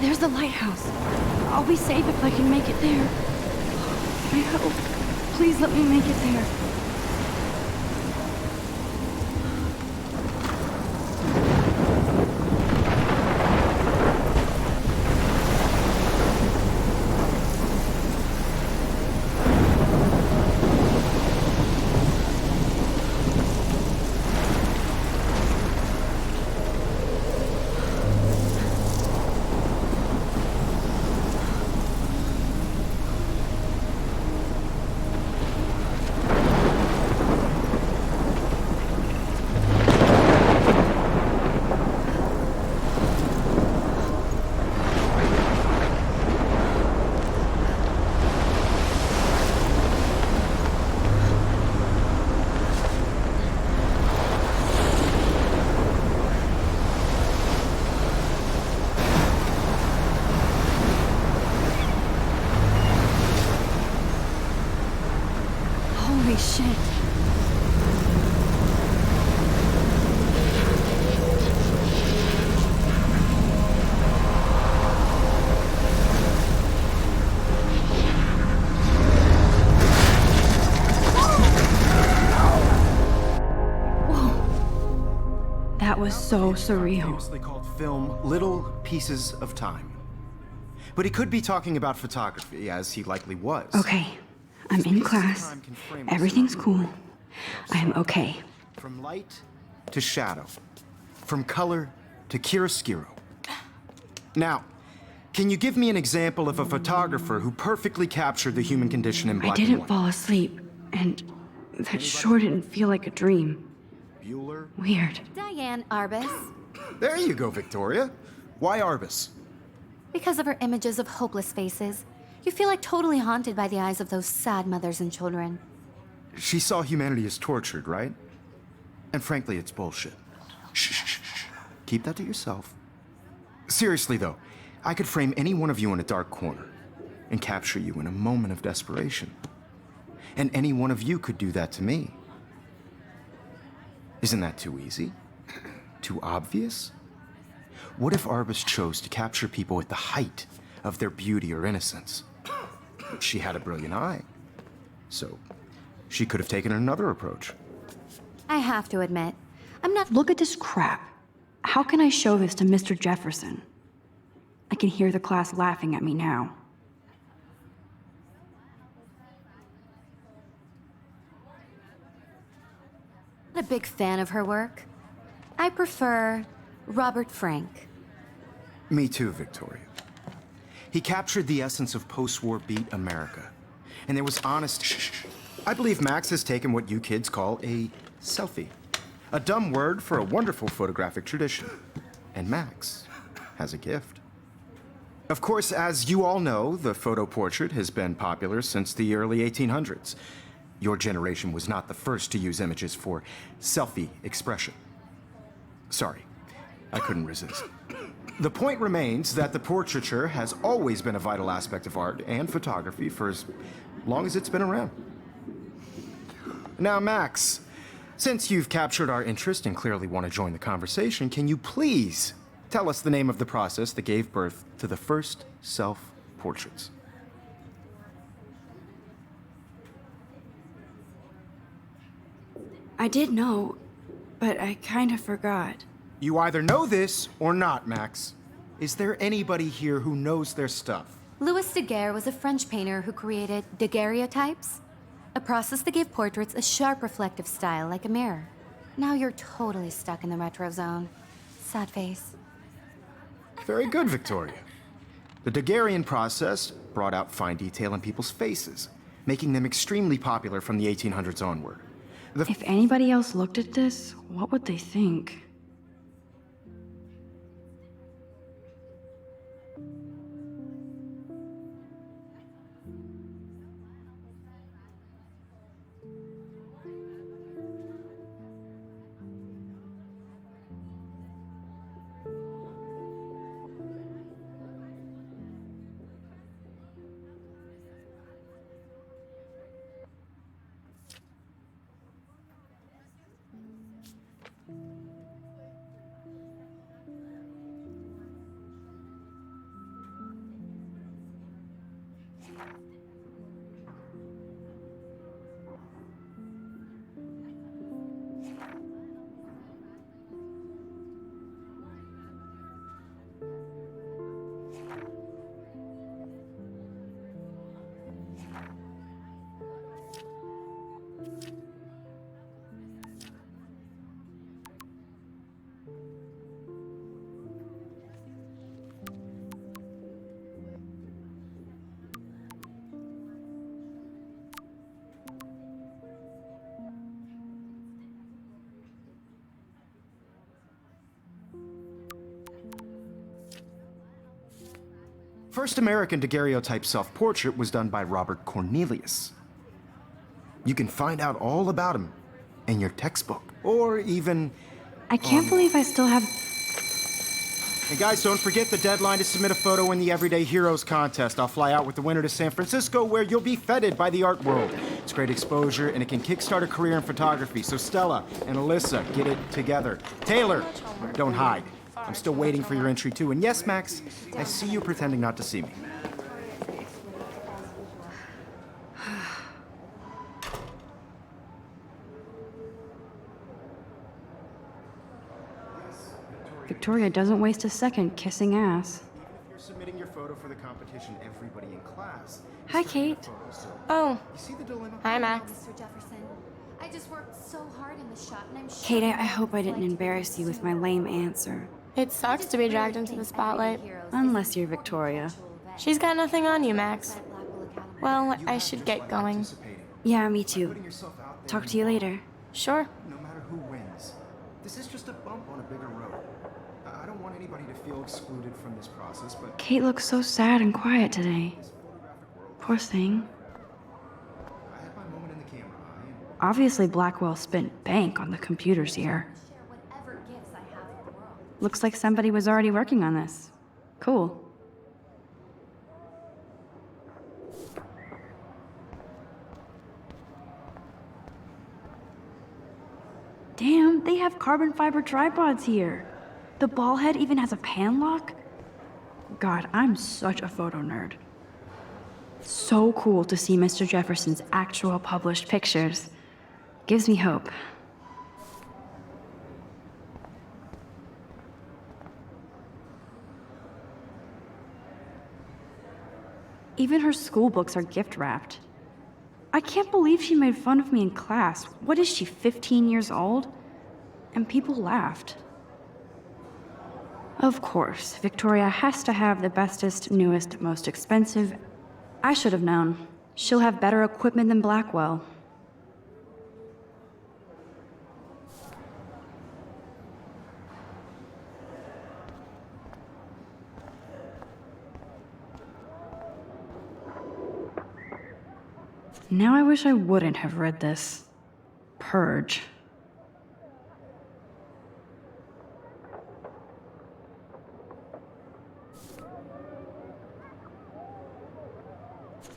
There's the lighthouse. I'll be safe if I can make it there. I hope. Please let me make it there. Holy shit. Whoa. That was so surreal. Famously called film Little Pieces of Time. But he could be talking about photography, as he likely was. Okay, I'm in class. Everything's cool. I'm okay. From light to shadow. From color to chiaroscuro. Now, can you give me an example of a photographer who perfectly captured the human condition in black I and didn't white? fall asleep, and that sure didn't feel like a dream. Bueller? Weird. Diane Arbus. There you go, Victoria. Why Arbus? Because of her images of hopeless faces, you feel like totally haunted by the eyes of those sad mothers and children. She saw humanity as tortured, right? And frankly, it's bullshit. Shh. Keep that to yourself. Seriously, though, I could frame any one of you in a dark corner and capture you in a moment of desperation. And any one of you could do that to me. Isn't that too easy? Too obvious? What if Arbus chose to capture people at the height of their beauty or innocence? She had a brilliant eye, so she could have taken another approach. I have to admit, I'm not. Look at this crap. How can I show this to Mr. Jefferson? I can hear the class laughing at me now. A big fan of her work. I prefer Robert Frank. Me too, Victoria. He captured the essence of post-war beat America. And there was honest... I believe Max has taken what you kids call a selfie. A dumb word for a wonderful photographic tradition. And Max has a gift. Of course, as you all know, the photo portrait has been popular since the early 1800s. Your generation was not the first to use images for selfie expression. Sorry, I couldn't resist. The point remains that the portraiture has always been a vital aspect of art and photography for as long as it's been around. Now, Max, since you've captured our interest and clearly want to join the conversation, can you please tell us the name of the process that gave birth to the first self-portraits? I did know, but I kind of forgot. You either know this or not, Max. Is there anybody here who knows their stuff? Louis Daguerre was a French painter who created daguerreotypes, a process that gave portraits a sharp reflective style like a mirror. Now you're totally stuck in the retro zone. Sad face. Very good, Victoria. The Daguerrean process brought out fine detail in people's faces, making them extremely popular from the 1800s onward. If anybody else looked at this, what would they think? First American daguerreotype self-portrait was done by Robert Cornelius. You can find out all about him in your textbook, or even... I can't believe I still have... And guys, don't forget the deadline to submit a photo in the Everyday Heroes contest. I'll fly out with the winner to San Francisco, where you'll be feted by the art world. It's great exposure, and it can kickstart a career in photography. So Stella and Alyssa, get it together. Taylor, don't hide. I'm still waiting for your entry, too. And yes, Max, I see you pretending not to see me. Victoria doesn't waste a second kissing ass. Even if you're submitting your photo for the competition, everybody in class... Hi, Kate. Oh, You see the dilemma? hi, Max. Mr. Jefferson. I just worked so hard in the shot, and I'm sure... Kate, I hope I didn't embarrass you with my lame answer. It sucks to be dragged into the spotlight. Unless you're Victoria. She's got nothing on you, Max. Well, I should get going. Yeah, me too. Putting yourself out there, Talk to you later. Sure. no matter who wins. This is just a bump on a bigger road. I don't want anybody to feel excluded from this process, but Kate looks so sad and quiet today. this photographic world, Poor thing. I had my moment in the camera eye, and Obviously, Blackwell spent bank on the computers here. Share whatever gifts I have in the world. Looks like somebody was already working on this. Cool. Damn, they have carbon fiber tripods here. The ball head even has a pan lock. God, I'm such a photo nerd. So cool to see Mr. Jefferson's actual published pictures. Gives me hope. Even her school books are gift wrapped. I can't believe she made fun of me in class. What is she, 15 years old? And people laughed. Of course, Victoria has to have the bestest, newest, most expensive. I should have known. She'll have better equipment than Blackwell. Now I wish I wouldn't have read this. Purge.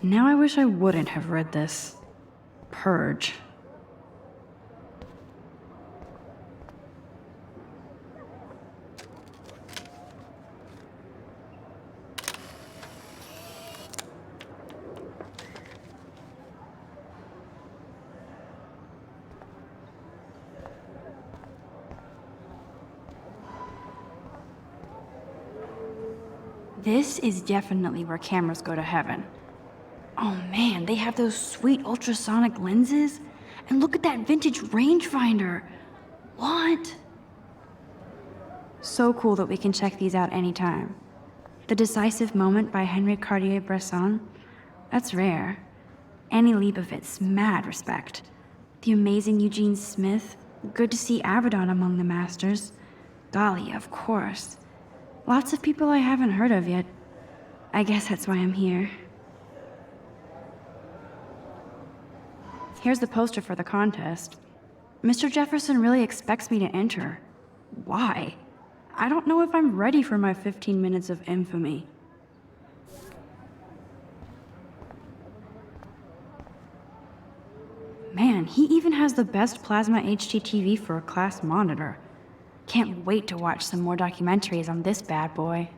Now I wish I wouldn't have read this. Purge. This is definitely where cameras go to heaven. Oh man, they have those sweet ultrasonic lenses. And look at that vintage rangefinder. What? So cool that we can check these out anytime. The Decisive Moment by Henry Cartier-Bresson. That's rare. Annie Leibovitz, mad respect. The amazing Eugene Smith. Good to see Avedon among the masters. Golly, of course. Lots of people I haven't heard of yet. I guess that's why I'm here. Here's the poster for the contest. Mr. Jefferson really expects me to enter. Why? I don't know if I'm ready for my 15 minutes of infamy. Man, he even has the best plasma HDTV for a class monitor. Can't wait to watch some more documentaries on this bad boy.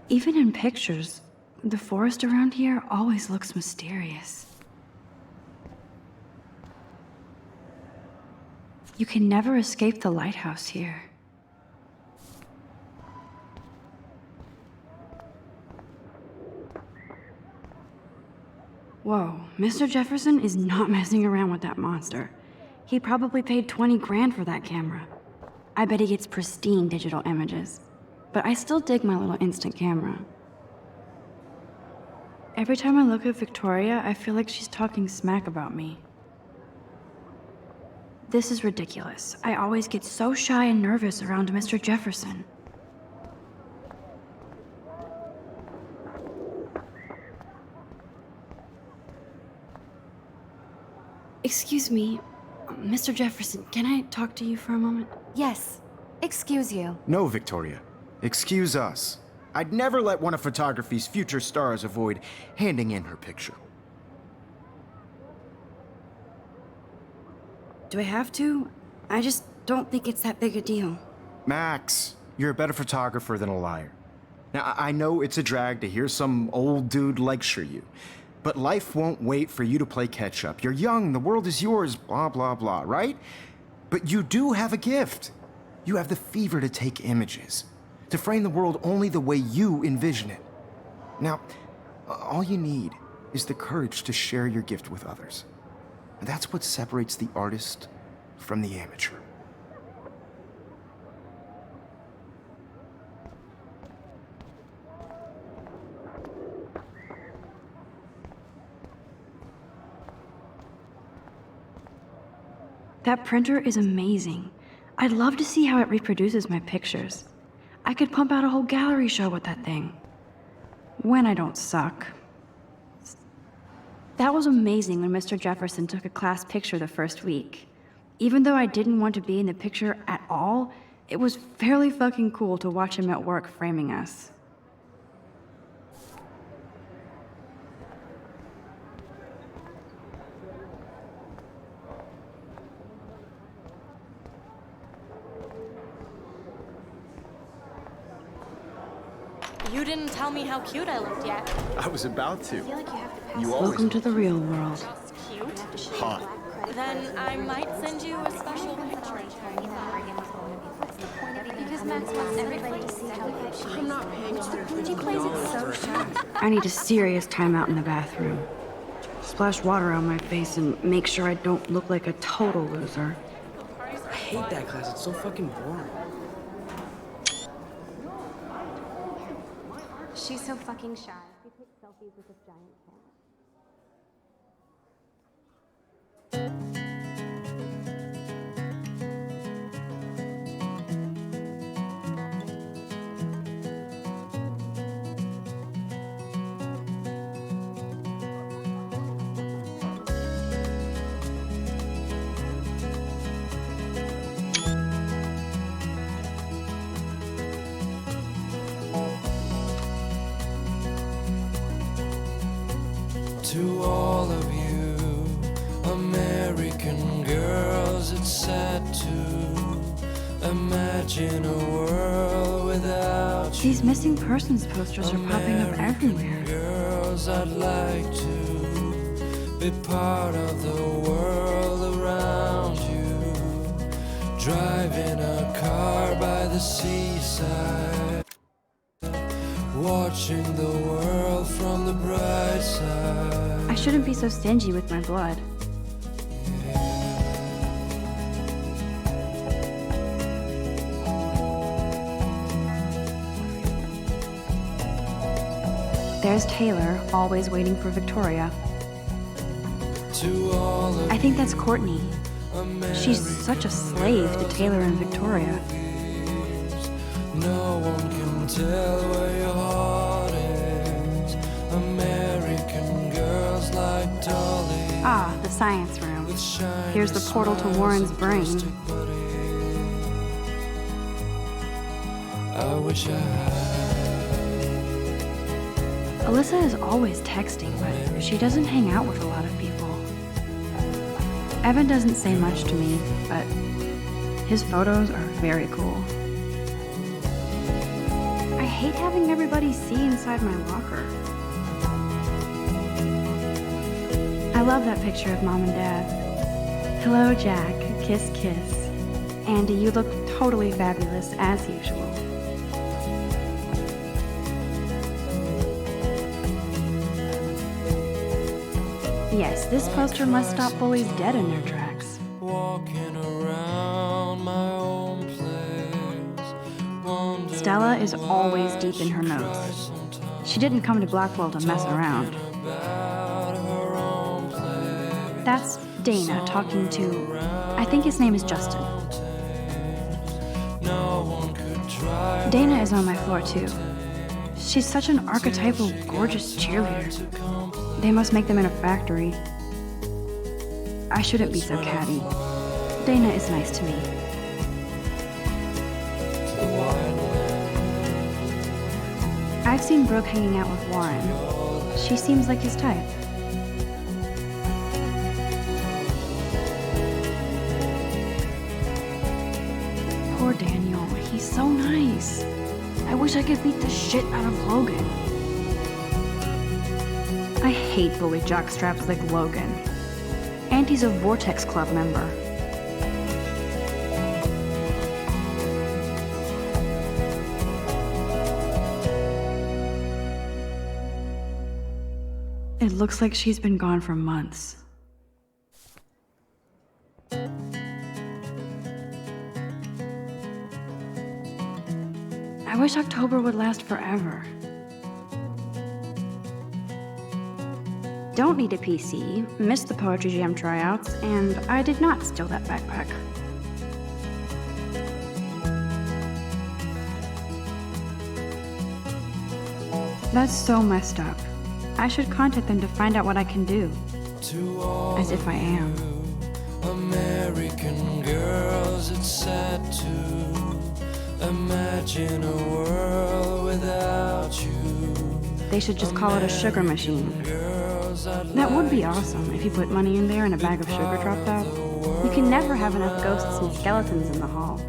Even in pictures, the forest around here always looks mysterious. You can never escape the lighthouse here. Whoa, Mr. Jefferson is not messing around with that monster. He probably paid 20 grand for that camera. I bet he gets pristine digital images. But I still dig my little instant camera. Every time I look at Victoria, I feel like she's talking smack about me. This is ridiculous. I always get so shy and nervous around Mr. Jefferson. Excuse me, Mr. Jefferson, can I talk to you for a moment? Yes. Excuse you. No, Victoria. Excuse us. I'd never let one of photography's future stars avoid handing in her picture. Do I have to? I just don't think it's that big a deal. Max, you're a better photographer than a liar. Now, I know it's a drag to hear some old dude lecture you, but life won't wait for you to play catch up. You're young, the world is yours, blah, blah, blah, right? But you do have a gift. You have the fever to take images, to frame the world only the way you envision it. Now, all you need is the courage to share your gift with others. And that's what separates the artist from the amateur. That printer is amazing. I'd love to see how it reproduces my pictures. I could pump out a whole gallery show with that thing. When I don't suck. That was amazing when Mr. Jefferson took a class picture the first week. Even though I didn't want to be in the picture at all, it was fairly fucking cool to watch him at work framing us. You didn't tell me how cute I looked yet. I was about to. You Welcome to the real world. Just cute? hot. Then I might send you a special picture. Because Max wants everybody to see how good she is. I'm not paying He plays it so sharp. I need a serious timeout in the bathroom. Splash water on my face and make sure I don't look like a total loser. I hate that class. It's so fucking boring. She's so fucking shy. She takes selfies with this giant cat. To all of you American girls, it's sad to imagine a world without you. These missing persons posters are popping up everywhere. Girls, I'd like to be part of the world around you. Driving a car by the seaside, watching the world from the bright side. I shouldn't be so stingy with my blood. There's Taylor, always waiting for Victoria. To all of I think that's Courtney. She's such a slave to Taylor and Victoria. no one can tell where your heart is. American girls like Dolly. Ah, the science room. With shiny Here's the portal to smiles Warren's and brain. plastic bodies. I wish I had. Alyssa is always texting, but she doesn't hang out with a lot of people. Evan doesn't say much to me, but his photos are very cool. I hate having everybody see inside my locker. I love that picture of Mom and Dad. Hello, Jack. Kiss, kiss. Andy, you look totally fabulous, as usual. Yes, this poster must stop bullies dead in their tracks. Walking around my own place, wondering Stella is always deep in her notes. She didn't come to Blackwell to mess around. about her own place. That's Dana talking to, I think his name is Justin. No one could try Dana is on my floor too. She's such an archetypal, gorgeous cheerleader. They must make them in a factory. I shouldn't be so catty. Dana is nice to me. I've seen Brooke hanging out with Warren. She seems like his type. Poor Daniel, he's so nice. I wish I could beat the shit out of Logan. I hate bully jockstraps like Logan. And he's a Vortex Club member. It looks like she's been gone for months. I wish October would last forever. Don't need a PC, missed the Poetry Jam tryouts, and I did not steal that backpack. That's so messed up. I should contact them to find out what I can do. As if I am. American girls, it's sad to imagine a world without you. They should just call it a sugar machine. That would be awesome if you put money in there and a bag of sugar dropped out. You can never have enough ghosts and skeletons in the hall.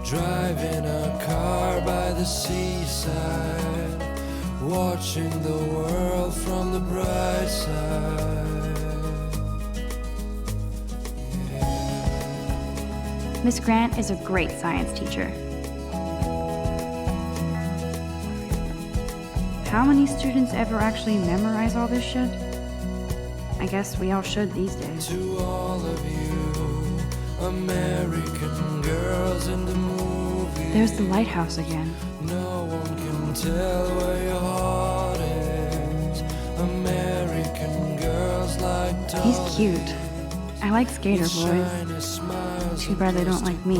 Driving a car by the seaside, watching the world from the bright side. Miss Grant is a great science teacher. How many students ever actually memorize all this shit? I guess we all should these days. To all of you, American girls in the movie. There's the lighthouse again. No one can tell where your heart is. American girls like He's dolls. cute. I like skater boys. Shiny smiles Too bad they don't like me.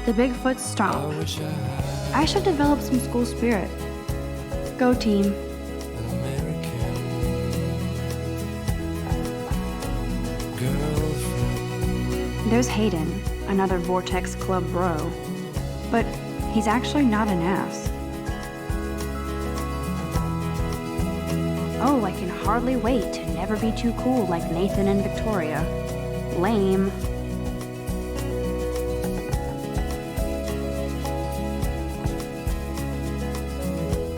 The Bigfoot I stomp. wish I had I should develop some school spirit. Go team. an American girlfriend. There's Hayden, another Vortex Club bro. But he's actually not an ass. Oh, I can hardly wait to never be too cool like Nathan and Victoria. Lame.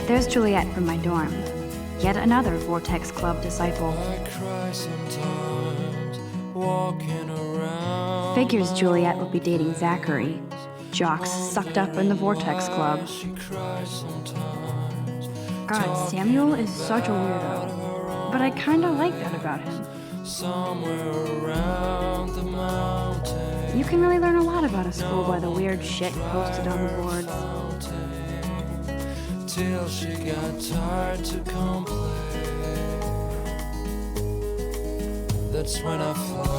There's Juliet from my dorm. Yet another Vortex Club disciple. I cry sometimes, walking around. Figures Juliet would be dating Zachary. Jocks sucked up in the Vortex Club. She cries sometimes, God, Samuel is such a weirdo. But I kinda like that about him. somewhere around the mountain. You can really learn a lot about a school by the weird shit posted on the boards. Till she got tired to complain. That's when I fly.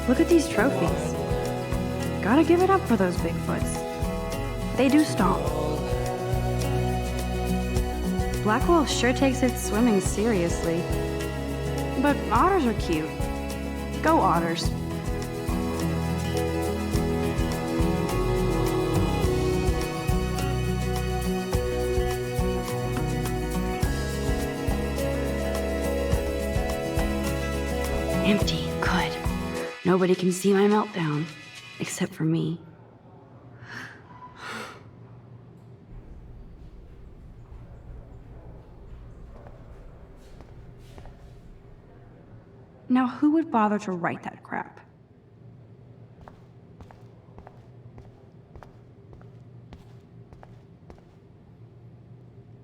Look at these trophies. Gotta give it up for those Bigfoots. They do stomp. Blackwell sure takes its swimming seriously. But otters are cute. Go otters. Empty. Good. Nobody can see my meltdown. Except for me. Now, who would bother to write that crap?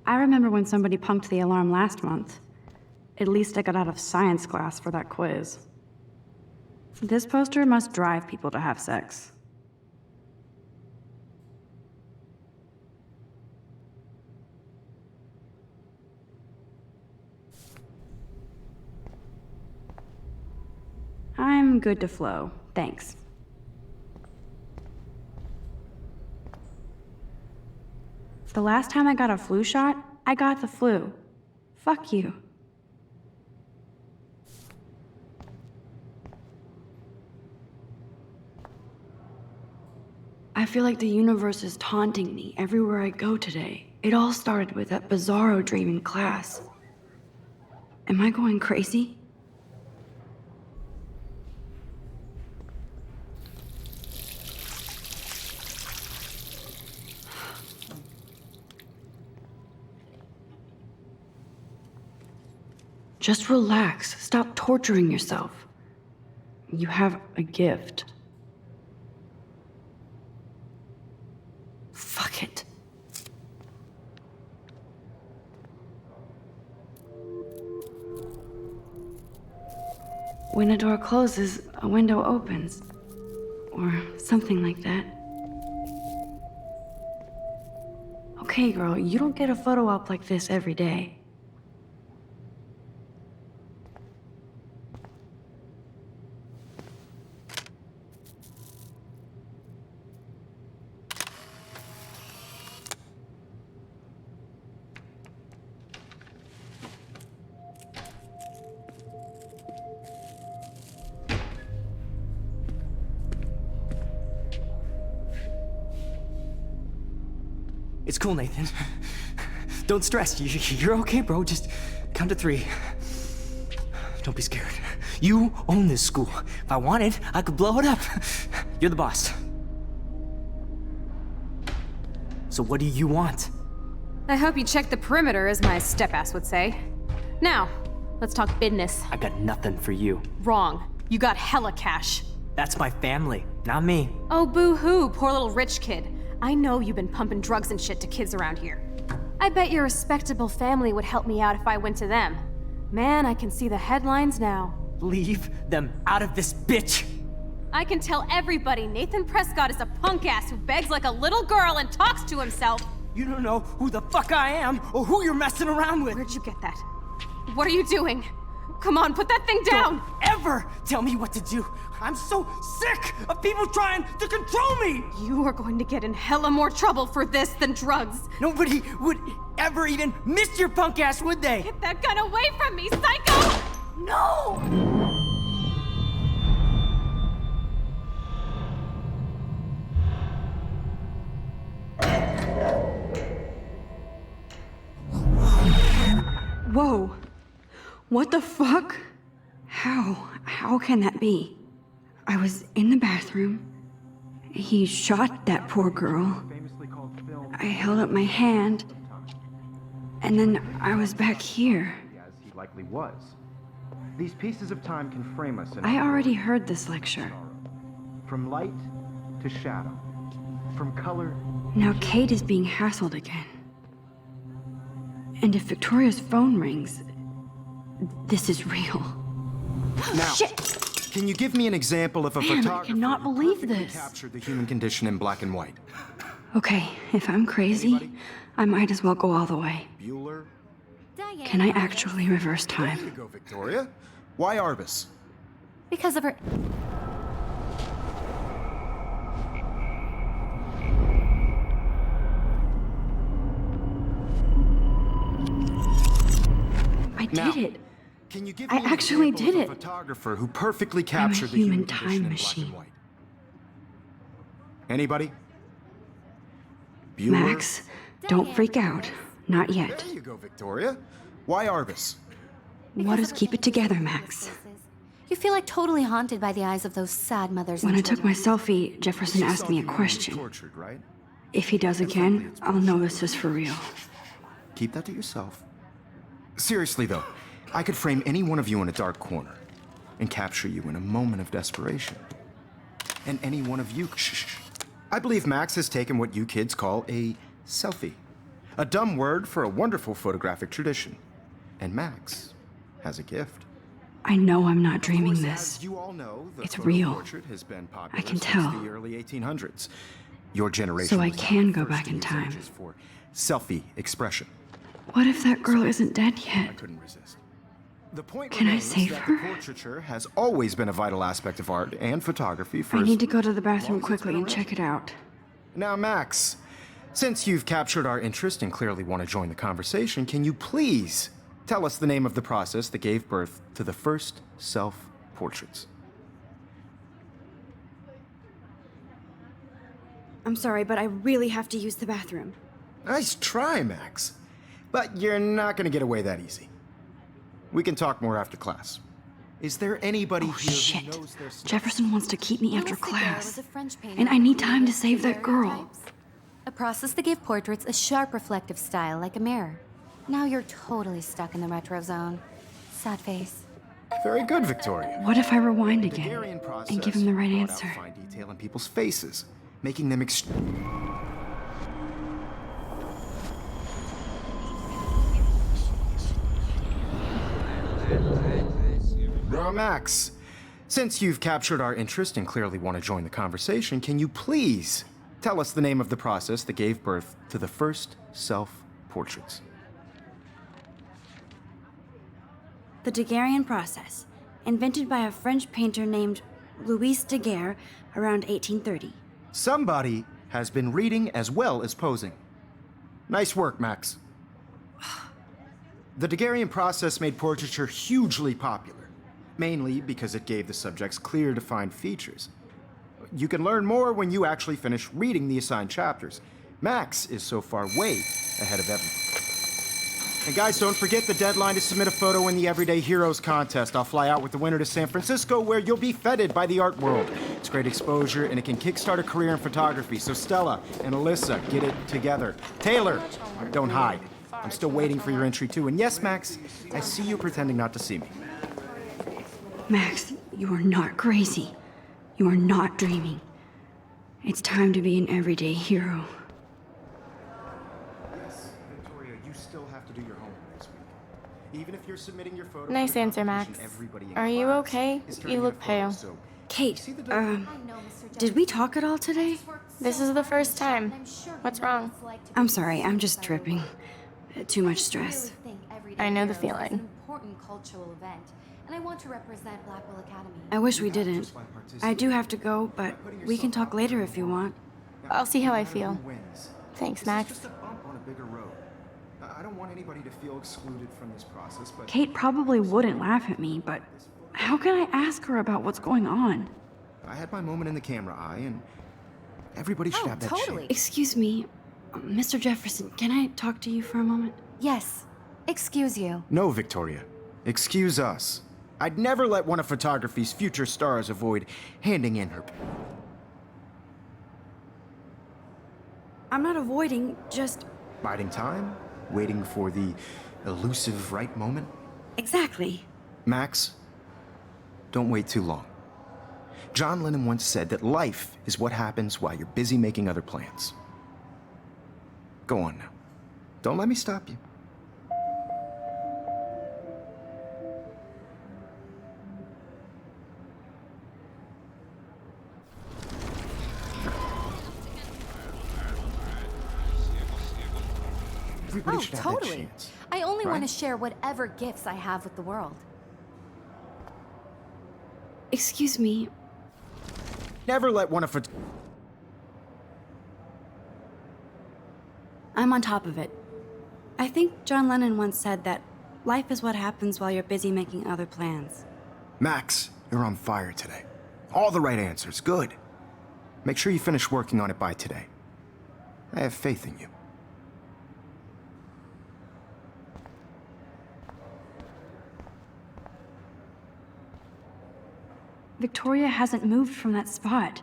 I remember when somebody punked the alarm last month. At least I got out of science class for that quiz. This poster must drive people to have sex. I'm good to flow, thanks. The last time I got a flu shot, I got the flu. Fuck you. I feel like the universe is taunting me everywhere I go today. It all started with that bizarro dream in class. Am I going crazy? Just relax. Stop torturing yourself. You have a gift. Fuck it. When a door closes, a window opens. Or something like that. Okay, girl, you don't get a photo op like this every day. It's cool, Nathan. Don't stress. You're okay, bro. Just count to 3. Don't be scared. You own this school. If I wanted, I could blow it up. You're the boss. So what do you want? I hope you checked the perimeter, as my step-ass would say. Now, let's talk business. I got nothing for you. Wrong. You got hella cash. That's my family, not me. Oh, boo-hoo, poor little rich kid. I know you've been pumping drugs and shit to kids around here. I bet your respectable family would help me out if I went to them. Man, I can see the headlines now. Leave them out of this bitch! I can tell everybody Nathan Prescott is a punk ass who begs like a little girl and talks to himself. You don't know who the fuck I am or who you're messing around with. Where'd you get that? What are you doing? Come on, put that thing down! Don't ever tell me what to do. I'm so sick of people trying to control me! You are going to get in hella more trouble for this than drugs. Nobody would ever even miss your punk ass, would they? Get that gun away from me, psycho! No! Whoa. What the fuck? How can that be? I was in the bathroom. He shot that poor girl. I held up my hand. And then I was back here. As he likely was. These pieces of time can frame us in I already heard this lecture. from light to shadow, from color. Now Kate is being hassled again. And if Victoria's phone rings, this is real. Now, Shit! can you give me an example of a Man, I photographer cannot who believe perfectly this. captured the human condition in black and white? Okay, if I'm crazy, I might as well go all the way. Bueller? Can I actually reverse There you time? go, Victoria. Why Arbus? Because of her. I Now, did it. Can you give I me an actually example did of a it. photographer who perfectly captured the human human time condition in machine. black and white? Anybody? Bueller? Max, don't freak out. Not yet. There you go, Victoria. Why Arbus? What does keep it together, Max? You feel like totally haunted by the eyes of those sad mothers. When and I took my children. selfie, Jefferson asked me a question. Tortured, right? If he does again, I'll know this is for real. Keep that to yourself. Seriously, though, I could frame any one of you in a dark corner and capture you in a moment of desperation. And any one of you. Shh. I believe Max has taken what you kids call a selfie. A dumb word for a wonderful photographic tradition. And Max has a gift. I know I'm not Of dreaming course, this. as you all know, the It's photo real. portrait has been popular I can since tell. the early 1800s. Your generation So I was can the go first back to in use time. images for selfie expression. What if that girl isn't dead I yet? couldn't resist. The point Can I remains save that her? the portraiture has always been a vital aspect of art and photography for I as need to go to the long bathroom as it's quickly been and check it out. Now, Max, since you've captured our interest and clearly want to join the conversation, can you please tell us the name of the process that gave birth to the first self-portraits. I'm sorry, but I really have to use the bathroom. Nice try, Max. But you're not gonna get away that easy. We can talk more after class. Is there anybody Oh, here shit. who knows their stuff? Jefferson wants to keep me after Louis Daguerre class. was a French painter And I who need time to created save that girl. daguerreotypes, a process that gave portraits a sharp reflective style like a mirror. Now you're totally stuck in the retro zone. Sad face. Very good, Victoria. What if I rewind The again Daguerrean process and give him the right brought out answer? fine detail in people's faces, making them Max, since you've captured our interest and clearly want to join the conversation, can you please tell us the name of the process that gave birth to the first self-portraits? The Daguerrean process, invented by a French painter named Louis Daguerre around 1830. Somebody has been reading as well as posing. Nice work, Max. The Daguerrean process made portraiture hugely popular, mainly because it gave the subjects clear, defined features. You can learn more when you actually finish reading the assigned chapters. Max is so far way ahead of everyone. And guys, don't forget the deadline to submit a photo in the Everyday Heroes contest. I'll fly out with the winner to San Francisco, where you'll be feted by the art world. It's great exposure, and it can kickstart a career in photography. So Stella and Alyssa, get it together. Taylor, don't hide. I'm still waiting for your entry too. And yes, Max, I see you pretending not to see me. Max, you are not crazy. You are not dreaming. It's time to be an everyday hero. Yes, Victoria, you still have to do your homework this week. Even if you're submitting your photo. Nice for the answer, competition, Max. everybody in Are you class okay? is You turning look in a pale. photo, so Kate, see the did we talk at all today? This is the first time. What's wrong? I'm sorry, I'm just tripping. Too much stress. I know the feeling. An important cultural event, and I want to represent Blackwell Academy. I wish we didn't. I do have to go, but we can talk later if you want. I'll see how I feel. Who wins. Thanks, This Max. is just a bump on a bigger road. I don't want anybody to feel excluded from this process, but Kate probably wouldn't laugh at me, but how can I ask her about what's going on? I had my moment in the camera eye, and everybody should have that chance. Excuse me, Mr. Jefferson, can I talk to you for a moment? Yes. Excuse you. No, Victoria. Excuse us. I'd never let one of photography's future stars avoid handing in her. I'm not avoiding, just... Biding time, waiting for the elusive right moment. Exactly. Max, don't wait too long. John Lennon once said that life is what happens while you're busy making other plans. Go on now. Don't let me stop you. Everybody Oh, should have totally. that chance. I only want right? to share whatever gifts I have with the world. Excuse me, Never let one of I'm on top of it. I think John Lennon once said that life is what happens while you're busy making other plans. Max, you're on fire today. All the right answers. Good. Make sure you finish working on it by today. I have faith in you. Victoria hasn't moved from that spot.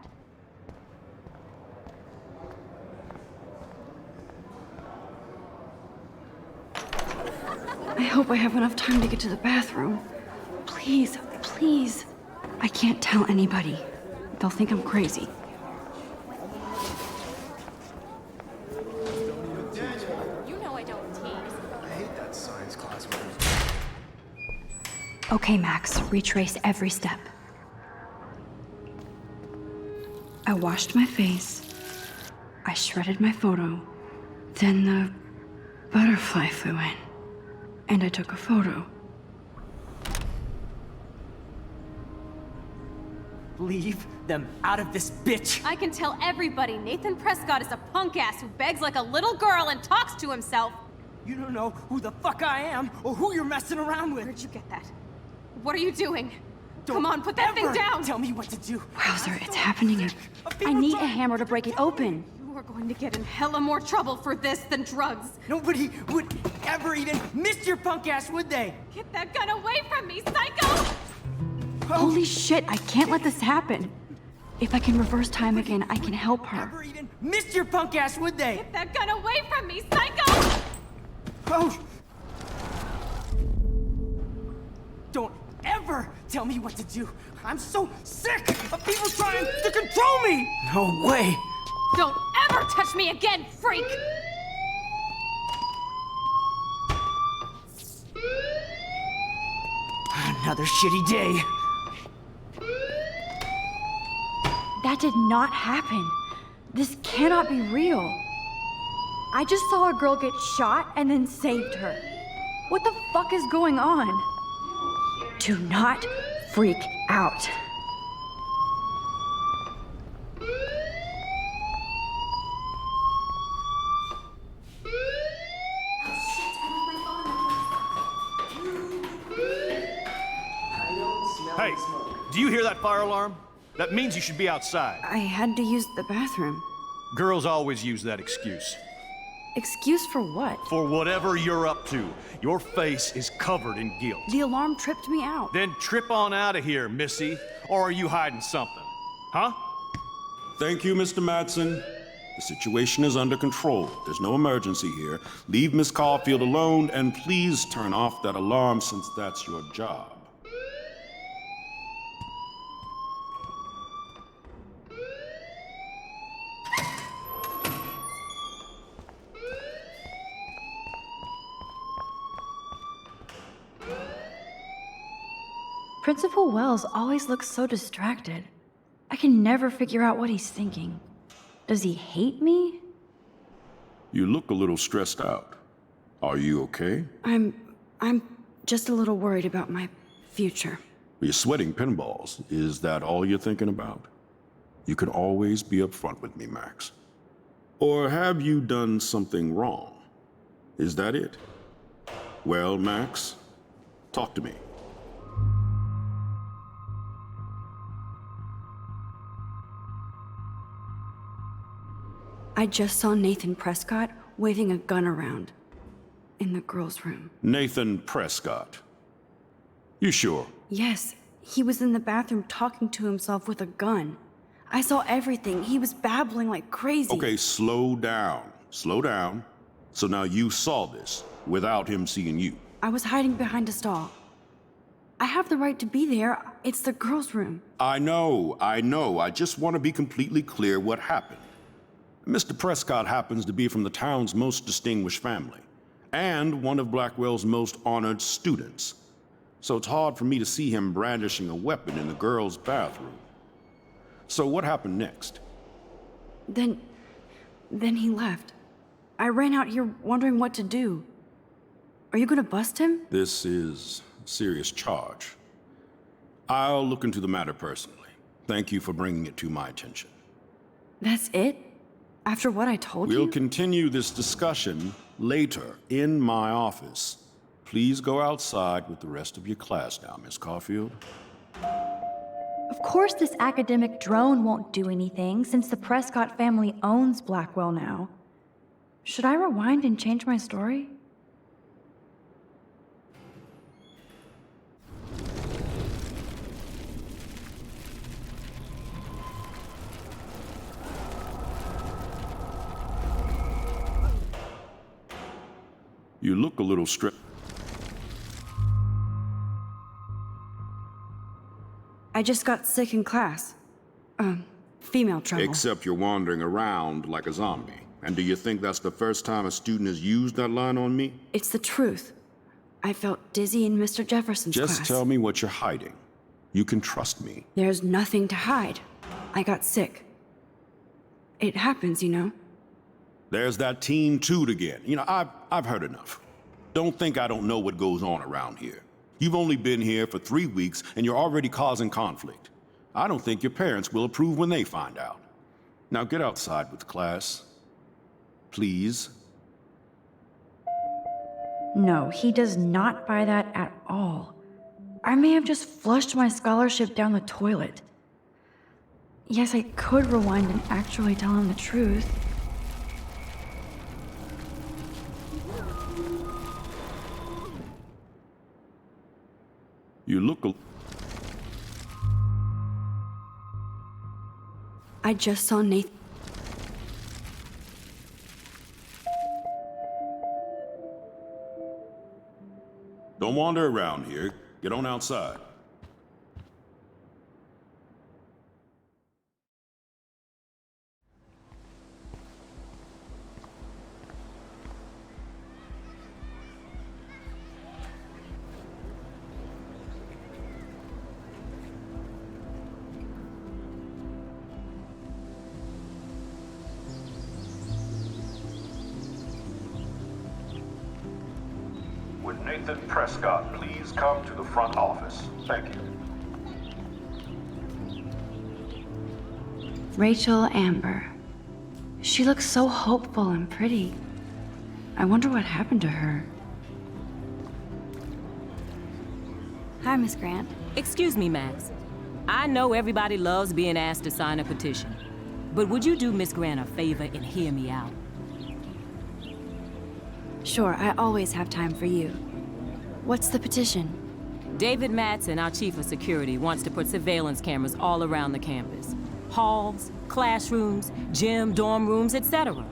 I hope I have enough time to get to the bathroom. Please, please. I can't tell anybody. They'll think I'm crazy. You know I don't tease. I hate that science class. Okay, Max, retrace every step. I washed my face. I shredded my photo. Then the butterfly flew in. And I took a photo. Leave them out of this bitch! I can tell everybody Nathan Prescott is a punk ass who begs like a little girl and talks to himself. You don't know who the fuck I am or who you're messing around with. Where'd you get that? What are you doing? Don't Come on, put that thing ever down! Tell me what to do. Wowzer, it's happening. I need a hammer to break it open. You are going to get in hella more trouble for this than drugs. Nobody would ever even miss your punk ass, would they? Get that gun away from me, psycho! Holy shit, I can't let this happen. If I can reverse time again, I can help her. Ever even miss your punk ass, would they? Get that gun away from me, psycho! Oh! Don't ever tell me what to do. I'm so sick of people trying to control me! No way! Don't ever touch me again, freak! Another shitty day. That did not happen. This cannot be real. I just saw a girl get shot and then saved her. What the fuck is going on? Do not freak out. Hey, do you hear that fire alarm? That means you should be outside. I had to use the bathroom. Girls always use that excuse. Excuse for what? For whatever you're up to, your face is covered in guilt. The alarm tripped me out. Then trip on out of here, Missy. Or are you hiding something? Huh? Thank you, Mr. Madsen. The situation is under control. There's no emergency here. Leave Miss Caulfield alone, and please turn off that alarm since that's your job. Principal Wells always looks so distracted. I can never figure out what he's thinking. Does he hate me? You look a little stressed out. Are you okay? I'm just a little worried about my future. You're sweating pinballs. Is that all you're thinking about? You can always be upfront with me, Max. Or have you done something wrong? Is that it? Well, Max, talk to me. I just saw Nathan Prescott waving a gun around in the girls' room. Nathan Prescott. You sure? Yes, he was in the bathroom talking to himself with a gun. I saw everything. He was babbling like crazy. Okay, slow down. Slow down. So now you saw this without him seeing you. I was hiding behind a stall. I have the right to be there. It's the girls' room. I know. I just want to be completely clear what happened. Mr. Prescott happens to be from the town's most distinguished family, and one of Blackwell's most honored students. So it's hard for me to see him brandishing a weapon in the girls' bathroom. So what happened next? Then he left. I ran out here wondering what to do. Are you gonna bust him? This is a serious charge. I'll look into the matter personally. Thank you for bringing it to my attention. That's it? After what I told you? We'll continue this discussion later in my office. Please go outside with the rest of your class now, Miss Caulfield. Of course this academic drone won't do anything since the Prescott family owns Blackwell now. Should I rewind and change my story? You look a little stressed. I just got sick in class. Female trouble. Except you're wandering around like a zombie. And do you think that's the first time a student has used that line on me? It's the truth. I felt dizzy in Mr. Jefferson's class. Just tell me what you're hiding. You can trust me. There's nothing to hide. I got sick. It happens, you know. There's that Team Toot again. You know, I've heard enough. Don't think I don't know what goes on around here. You've only been here for 3 weeks, and you're already causing conflict. I don't think your parents will approve when they find out. Now get outside with class. Please. No, he does not buy that at all. I may have just flushed my scholarship down the toilet. Yes, I could rewind and actually tell him the truth. You look a... I just saw Nathan. Don't wander around here. Get on outside. Would Nathan Prescott please come to the front office? Thank you. Rachel Amber. She looks so hopeful and pretty. I wonder what happened to her. Hi, Miss Grant. Excuse me, Max. I know everybody loves being asked to sign a petition, but would you do Miss Grant a favor and hear me out? Sure, I always have time for you. What's the petition? David Madsen, our chief of security, wants to put surveillance cameras all around the campus. Halls, classrooms, gym, dorm rooms, etc.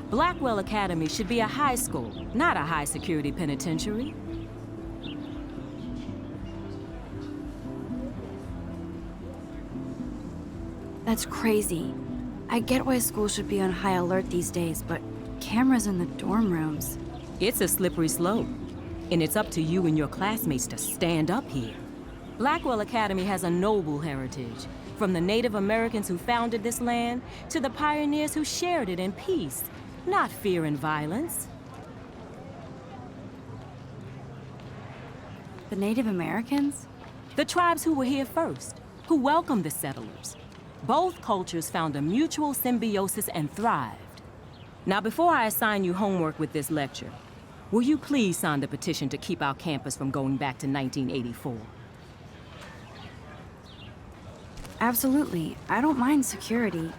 Blackwell Academy should be a high school, not a high-security penitentiary. That's crazy. I get why schools should be on high alert these days, but cameras in the dorm rooms. It's a slippery slope, and it's up to you and your classmates to stand up here. Blackwell Academy has a noble heritage, from the Native Americans who founded this land to the pioneers who shared it in peace, not fear and violence. The Native Americans? The tribes who were here first, who welcomed the settlers. Both cultures found a mutual symbiosis and thrived. Now, before I assign you homework with this lecture, will you please sign the petition to keep our campus from going back to 1984? Absolutely. I don't mind security,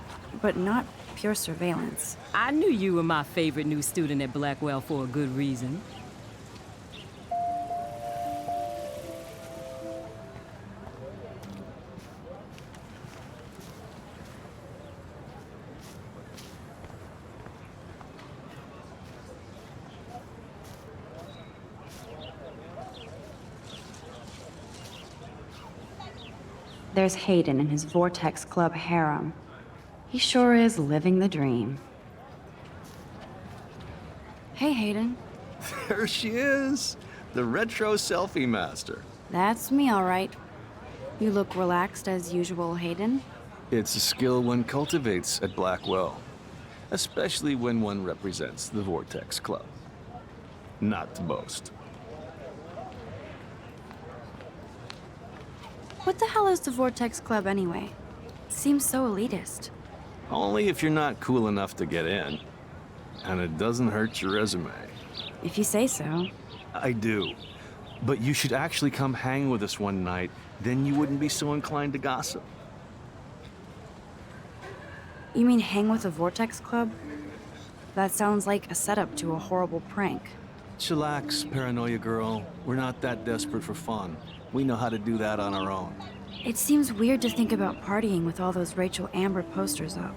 but not pure surveillance. I knew you were my favorite new student at Blackwell for a good reason. There's Hayden and his Vortex Club harem. He sure is living the dream. Hey, Hayden. There she is, the retro selfie master. That's me, all right. You look relaxed as usual, Hayden. It's a skill one cultivates at Blackwell, especially when one represents the Vortex Club. Not to boast. What the hell is the Vortex Club anyway? Seems so elitist. Only if you're not cool enough to get in. And it doesn't hurt your resume. If you say so. I do. But you should actually come hang with us one night, then you wouldn't be so inclined to gossip. You mean hang with the Vortex Club? That sounds like a setup to a horrible prank. Chillax, paranoia girl. We're not that desperate for fun. We know how to do that on our own. It seems weird to think about partying with all those Rachel Amber posters up.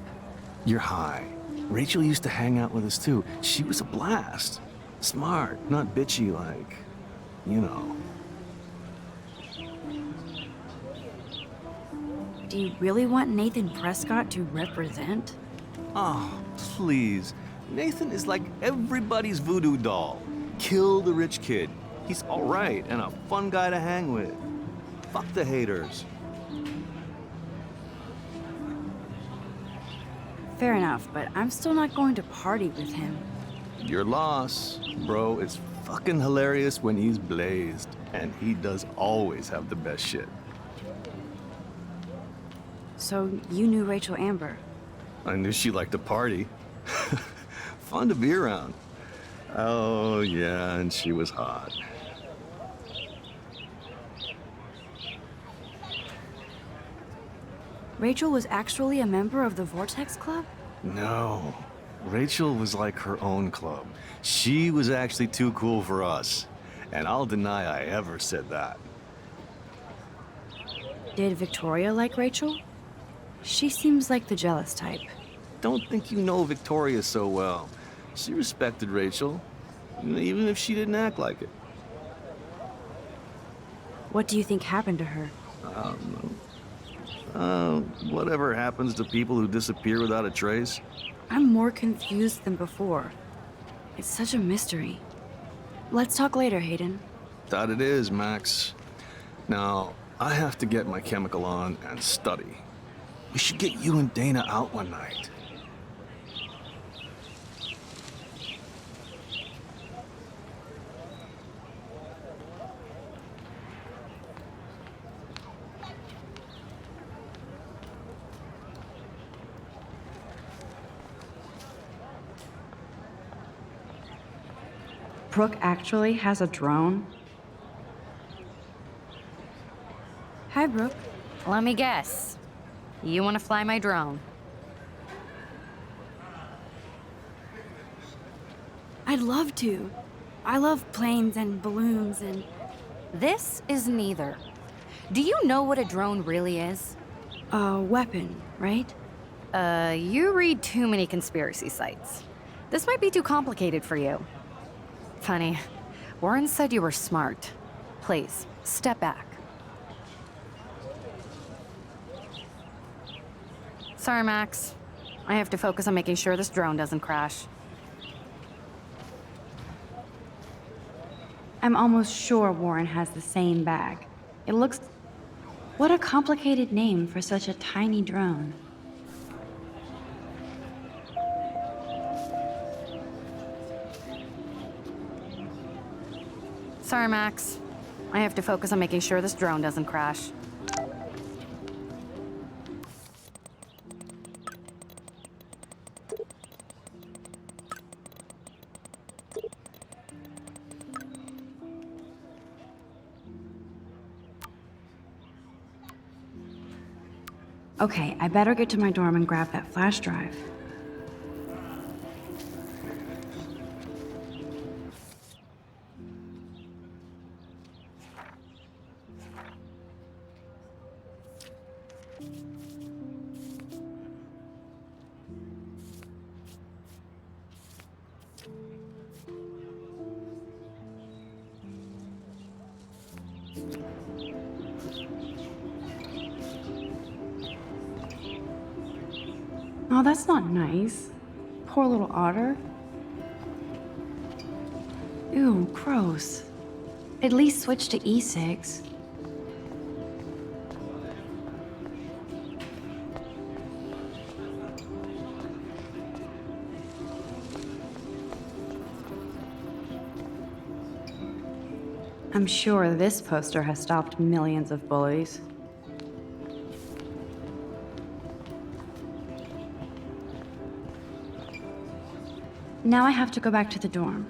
You're high. Rachel used to hang out with us too. She was a blast. Smart, not bitchy like, you know. Do you really want Nathan Prescott to represent? Oh, please. Nathan is like everybody's voodoo doll. Kill the rich kid. He's all right and a fun guy to hang with. Fuck the haters. Fair enough, but I'm still not going to party with him. Your loss, bro. It's fucking hilarious when he's blazed. And he does always have the best shit. So you knew Rachel Amber? I knew she liked to party. Fun to be around. Oh, yeah, and she was hot. Rachel was actually a member of the Vortex Club? No. Rachel was like her own club. She was actually too cool for us. And I'll deny I ever said that. Did Victoria like Rachel? She seems like the jealous type. Don't think you know Victoria so well. She respected Rachel, even if she didn't act like it. What do you think happened to her? I don't know. Whatever happens to people who disappear without a trace? I'm more confused than before. It's such a mystery. Let's talk later, Hayden. That it is, Max. Now, I have to get my chemical on and study. We should get you and Dana out one night. Brooke actually has a drone? Hi, Brooke. Let me guess. You want to fly my drone? I'd love to. I love planes and balloons and... This is neither. Do you know what a drone really is? A weapon, right? You read too many conspiracy sites. This might be too complicated for you. Funny, Warren said you were smart. Please, step back. Sorry, Max. I have to focus on making sure this drone doesn't crash. I'm almost sure Warren has the same bag. It looks... What a complicated name for such a tiny drone. Sorry, Max. I have to focus on making sure this drone doesn't crash. Okay, I better get to my dorm and grab that flash drive. Oh, that's not nice. Poor little otter. Ew, gross. At least switch to e-cigs. I'm sure this poster has stopped millions of bullies. Now I have to go back to the dorm.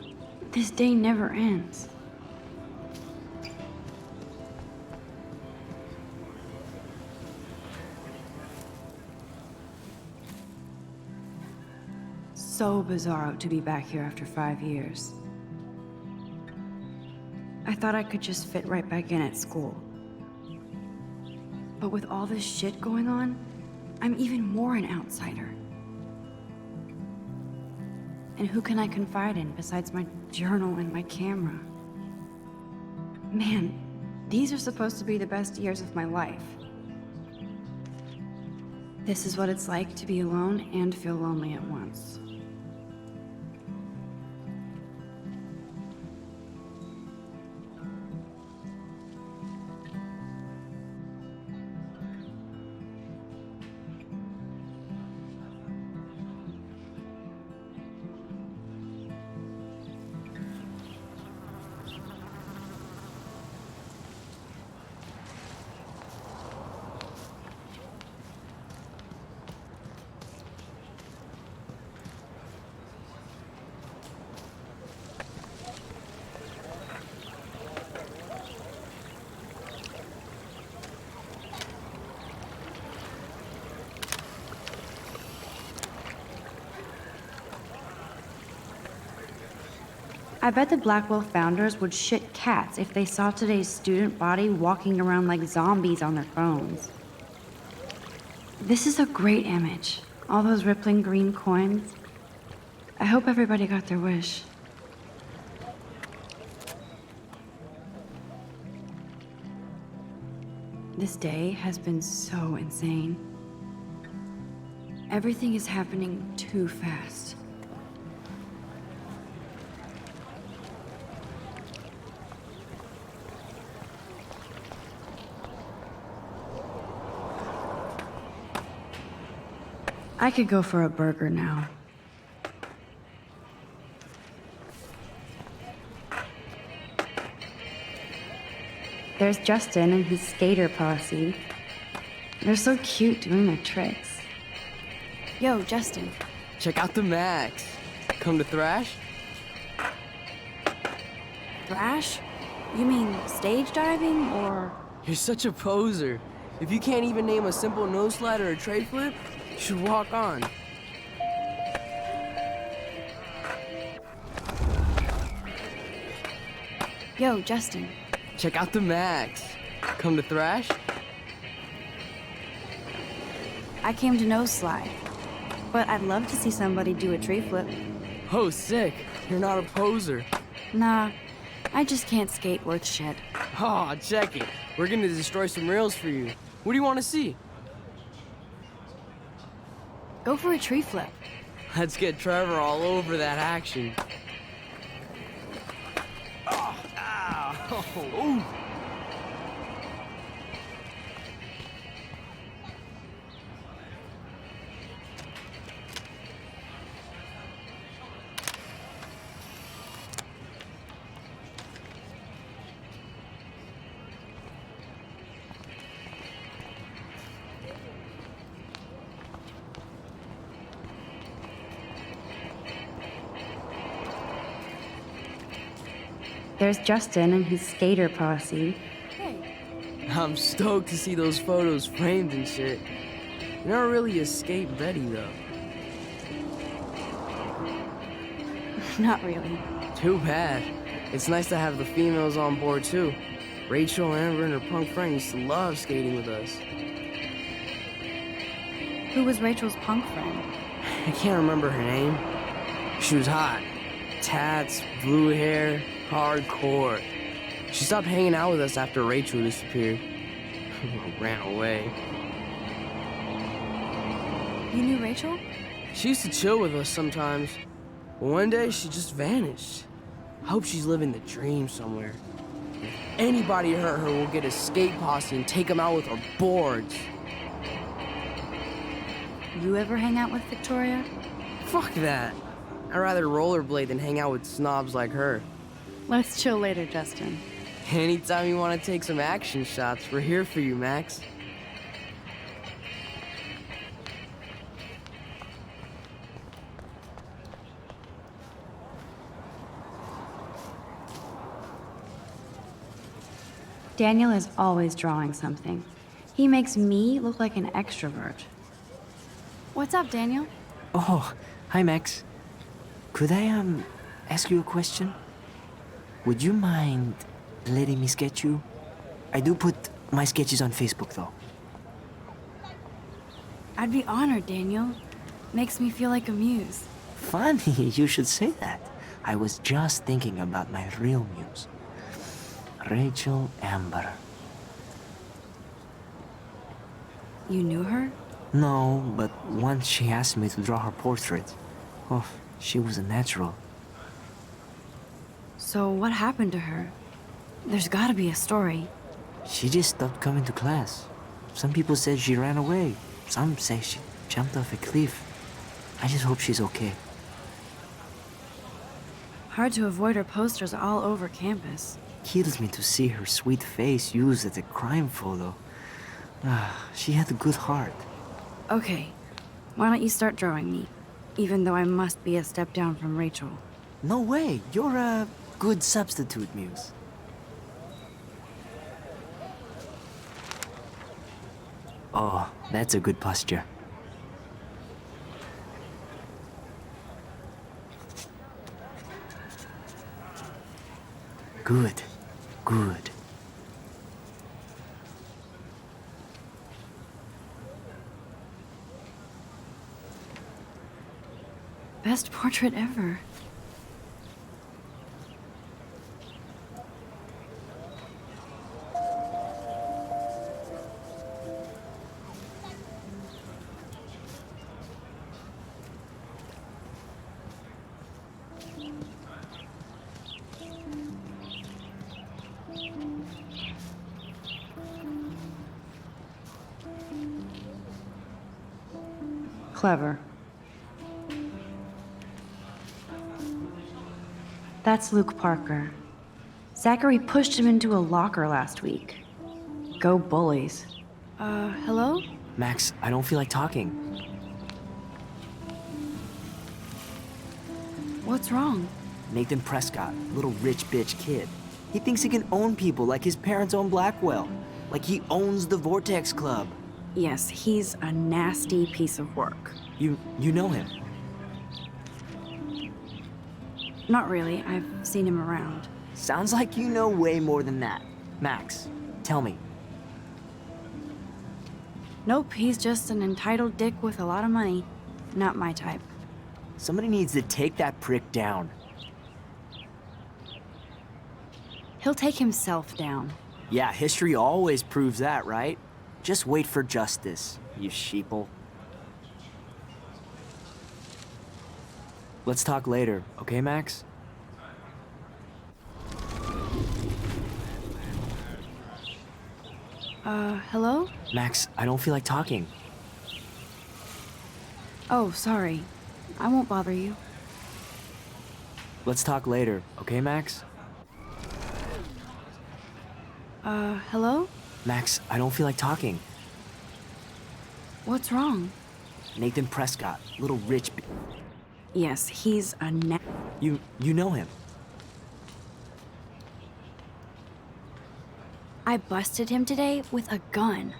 This day never ends. So bizarro to be back here after 5 years. I thought I could just fit right back in at school. But with all this shit going on, I'm even more an outsider. And who can I confide in besides my journal and my camera? Man, these are supposed to be the best years of my life. This is what it's like to be alone and feel lonely at once. I bet the Blackwell founders would shit cats if they saw today's student body walking around like zombies on their phones. This is a great image. All those rippling green coins. I hope everybody got their wish. This day has been so insane. Everything is happening too fast. I could go for a burger now. There's Justin and his skater posse. They're so cute doing their tricks. Yo, Justin. Check out the Max. Come to thrash? Thrash? You mean stage diving, or...? You're such a poser. If you can't even name a simple nose slide or a tray flip, you should walk on. Yo, Justin. Check out the Max. Come to thrash? I came to nose slide, but I'd love to see somebody do a tree flip. Oh, sick. You're not a poser. Nah, I just can't skate worth shit. Aw, check it. We're gonna destroy some rails for you. What do you want to see? Go for a tree flip. Let's get Trevor all over that action. Oh, ow. Ooh. There's Justin and his skater posse. I'm stoked to see those photos framed and shit. You're not really a skate Betty, though. Not really. Too bad. It's nice to have the females on board, too. Rachel, Amber, and her punk friend used to love skating with us. Who was Rachel's punk friend? I can't remember her name. She was hot. Tats, blue hair, hardcore. She stopped hanging out with us after Rachel disappeared. Ran away. You knew Rachel? She used to chill with us sometimes. But one day, she just vanished. I hope she's living the dream somewhere. If anybody hurt her, we'll get a skate posse and take them out with our boards. You ever hang out with Victoria? Fuck that. I'd rather rollerblade than hang out with snobs like her. Let's chill later, Justin. Anytime you want to take some action shots, we're here for you, Max. Daniel is always drawing something. He makes me look like an extrovert. What's up, Daniel? Oh, hi, Max. Could I, ask you a question? Would you mind letting me sketch you? I do put my sketches on Facebook, though. I'd be honored, Daniel. Makes me feel like a muse. Funny, you should say that. I was just thinking about my real muse. Rachel Amber. You knew her? No, but once she asked me to draw her portrait. Oh, she was a natural. So what happened to her? There's gotta be a story. She just stopped coming to class. Some people said she ran away. Some say she jumped off a cliff. I just hope she's okay. Hard to avoid her posters all over campus. Kills me to see her sweet face used as a crime photo. She had a good heart. Okay, why don't you start drawing me? Even though I must be a step down from Rachel. No way, you're a good substitute, Muse. Oh, that's a good posture. Good. Good. Best portrait ever. Clever. That's Luke Parker. Zachary pushed him into a locker last week. Go bullies. Hello? Max, I don't feel like talking. What's wrong? Nathan Prescott, little rich bitch kid. He thinks he can own people like his parents own Blackwell. Like he owns the Vortex Club. Yes, he's a nasty piece of work. You know him? Not really. I've seen him around. Sounds like you know way more than that. Max, tell me. Nope, he's just an entitled dick with a lot of money. Not my type. Somebody needs to take that prick down. He'll take himself down. Yeah, history always proves that, right? Just wait for justice, you sheeple. Let's talk later, okay, Max? Hello? Max, I don't feel like talking. Oh, sorry. I won't bother you. Let's talk later, okay, Max? Hello? Max, I don't feel like talking. What's wrong? Nathan Prescott, little rich Yes, he's a You know him? I busted him today with a gun.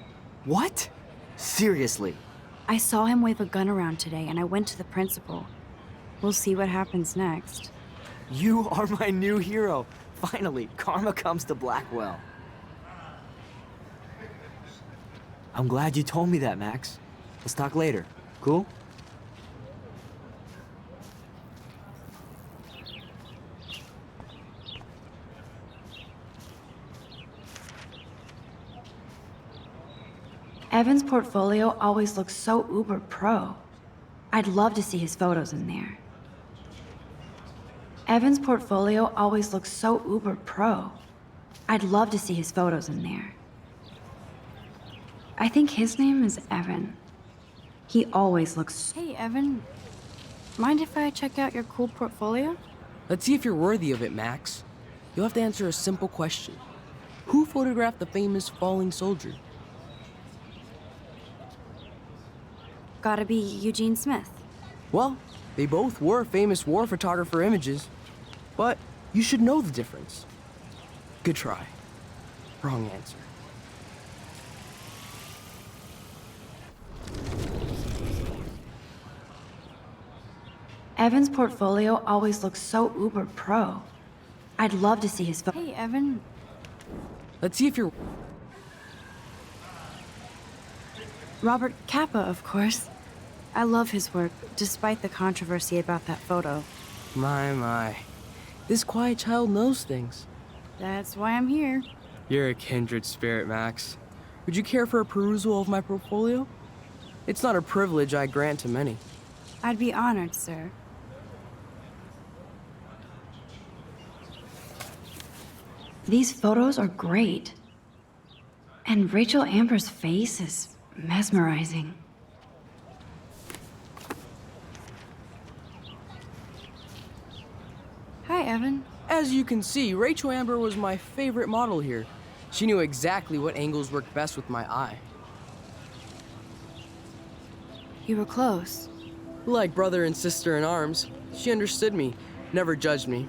What? Seriously? I saw him wave a gun around today and I went to the principal. We'll see what happens next. You are my new hero. Finally, karma comes to Blackwell. I'm glad you told me that, Max. Let's talk later. Cool? Evan's portfolio always looks so uber pro. I'd love to see his photos in there. Evan's portfolio always looks so uber pro. I'd love to see his photos in there. I think his name is Evan. He always looks... Hey, Evan. Mind if I check out your cool portfolio? Let's see if you're worthy of it, Max. You'll have to answer a simple question. Who photographed the famous falling soldier? Gotta be Eugene Smith. Well, they both were famous war photographer images, but you should know the difference. Good try. Wrong answer. Evan's portfolio always looks so uber pro. I'd love to see his photo. Hey, Evan. Let's see if you're... Robert Capa, of course. I love his work, despite the controversy about that photo. My. This quiet child knows things. That's why I'm here. You're a kindred spirit, Max. Would you care for a perusal of my portfolio? It's not a privilege I grant to many. I'd be honored, sir. These photos are great. And Rachel Amber's face is mesmerizing. Hi, Evan. As you can see, Rachel Amber was my favorite model here. She knew exactly what angles worked best with my eye. You were close. Like brother and sister in arms, she understood me, never judged me.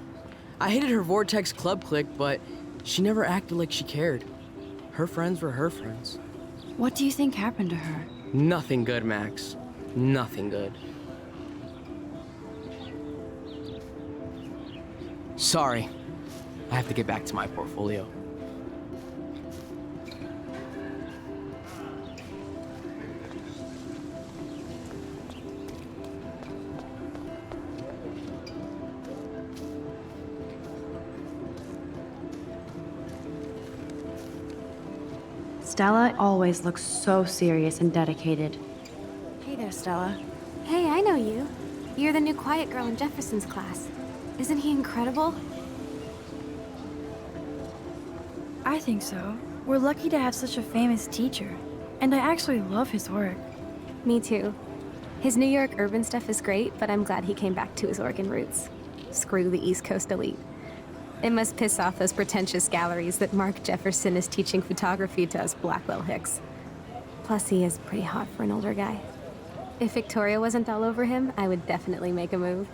I hated her Vortex Club clique, but she never acted like she cared. Her friends were her friends. What do you think happened to her? Nothing good, Max. Nothing good. Sorry. I have to get back to my portfolio. Stella always looks so serious and dedicated. Hey there, Stella. Hey, I know you. You're the new quiet girl in Jefferson's class. Isn't he incredible? I think so. We're lucky to have such a famous teacher. And I actually love his work. Me too. His New York urban stuff is great, but I'm glad he came back to his Oregon roots. Screw the East Coast elite. It must piss off those pretentious galleries that Mark Jefferson is teaching photography to us Blackwell Hicks. Plus, he is pretty hot for an older guy. If Victoria wasn't all over him, I would definitely make a move.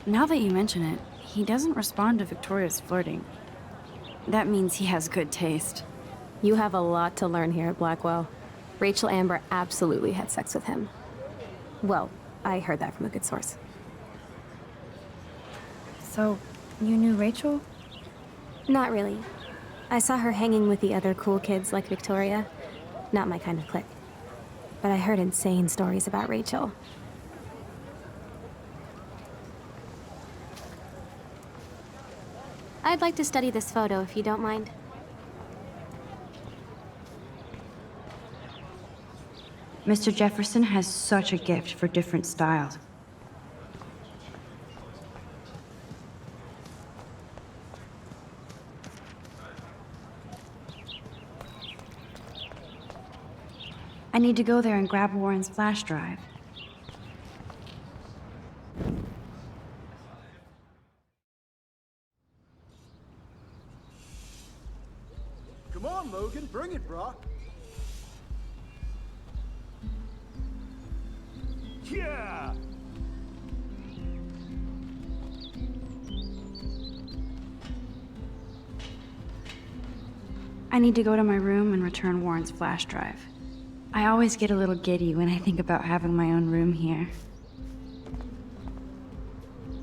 Now that you mention it, he doesn't respond to Victoria's flirting. That means he has good taste. You have a lot to learn here at Blackwell. Rachel Amber absolutely had sex with him. Well, I heard that from a good source. So, you knew Rachel? Not really. I saw her hanging with the other cool kids like Victoria. Not my kind of clique. But I heard insane stories about Rachel. I'd like to study this photo if you don't mind. Mr. Jefferson has such a gift for different styles. I need to go there and grab Warren's flash drive. Come on, Logan, bring it, brah. Yeah! I need to go to my room and return Warren's flash drive. I always get a little giddy when I think about having my own room here.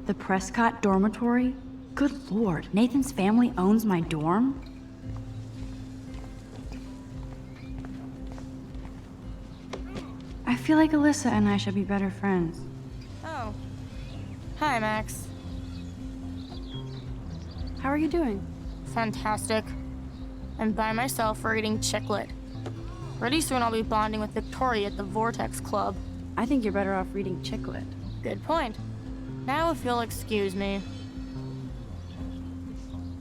The Prescott dormitory? Good lord, Nathan's family owns my dorm? I feel like Alyssa and I should be better friends. Oh. Hi, Max. How are you doing? Fantastic. I'm by myself reading Chick Lit. Pretty soon I'll be bonding with Victoria at the Vortex Club. I think you're better off reading Chick Lit. Good point. Now if you'll excuse me.